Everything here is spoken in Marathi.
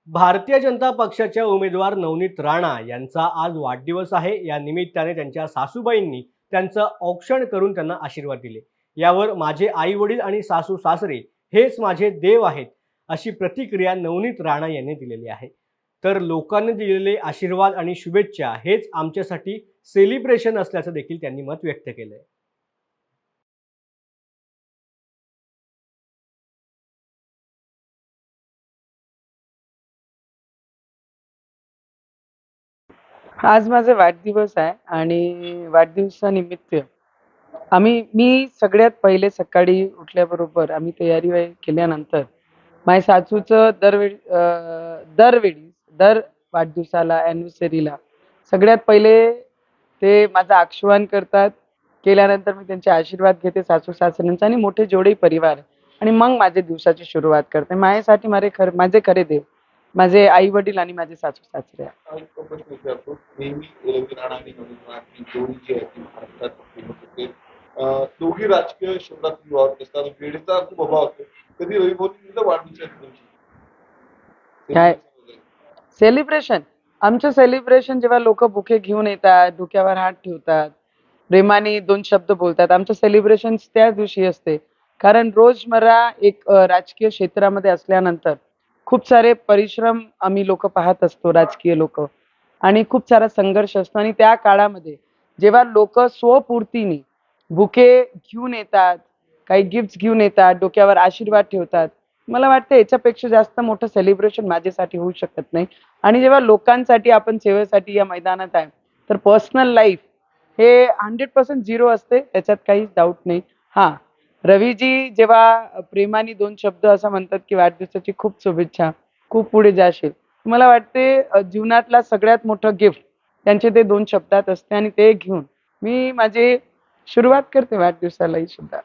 भारतीय जनता पक्षाच्या उमेदवार नवनीत राणा यांचा आज वाढदिवस आहे. या निमित्ताने त्यांच्या सासूबाईंनी त्यांचं औक्षण करून त्यांना आशीर्वाद दिले. यावर माझे आई वडील आणि सासू सासरे हेच माझे देव आहेत, अशी प्रतिक्रिया नवनीत राणा यांनी दिलेली आहे. तर लोकांनी दिलेले आशीर्वाद आणि शुभेच्छा हेच आमच्यासाठी सेलिब्रेशन असल्याचं देखील त्यांनी मत व्यक्त केलंय. आज माझा वाढदिवस आहे आणि वाढदिवसानिमित्त मी सगळ्यात पहिले सकाळी उठल्याबरोबर आम्ही तयारी केल्यानंतर माझ्या सासूचं दरवेळी दर वाढदिवसाला अॅनिव्हर्सरीला सगळ्यात पहिले ते माझं आक्षेपण करतात. केल्यानंतर मी त्यांचे आशीर्वाद घेते सासू सासऱ्यांचा आणि मोठे जेवढे परिवार आहे. आणि मग माझ्या दिवसाची सुरुवात करते. माझ्यासाठी माझे खरे देव माझे आई वडील आणि माझे सासू सासरे आहे. एक प्रश्न विचारतो. नेहमी रवी राणा आणि नवनीत राणा ही जोडी जी आहे ती भारतात फेमस होते. दोघी राजकीय क्षेत्रात वावरत असतात. वेळेचा खूप अभाव असतो. कधी रवी भाऊंनी दिलं वाढदिवसाच्या दिवशी काय celebration वगैरे? सेलिब्रेशन आमचं सेलिब्रेशन जेव्हा लोक बुके घेऊन येतात, डोक्यावर हात ठेवतात, प्रेमाने दोन शब्द बोलतात, आमचं सेलिब्रेशन त्याच दिवशी असते. कारण रोजमर्रा एक राजकीय क्षेत्रामध्ये असल्यानंतर खूप सारे परिश्रम आम्ही लोक पाहत असतो, राजकीय लोक, आणि खूप सारा संघर्ष असतो. आणि त्या काळामध्ये जेव्हा लोक स्वपूर्तीने बुके घेऊन येतात, काही गिफ्ट घेऊन येतात, डोक्यावर आशीर्वाद ठेवतात, मला वाटतं याच्यापेक्षा जास्त मोठं सेलिब्रेशन माझ्यासाठी होऊ शकत नाही. आणि जेव्हा लोकांसाठी आपण सेवेसाठी या मैदानात आहे, तर पर्सनल लाईफ हे 100% झिरो असते, त्याच्यात काहीच डाऊट नाही. हां, रवीजी जेव्हा प्रेमाने दोन शब्द असं म्हणतात की वाढदिवसाची खूप शुभेच्छा, खूप पुढे जाशील. मला वाटते जीवनातला सगळ्यात मोठं गिफ्ट त्यांचे ते दोन शब्दात असते आणि ते घेऊन मी माझी सुरुवात करते वाढदिवसालाही सुद्धा.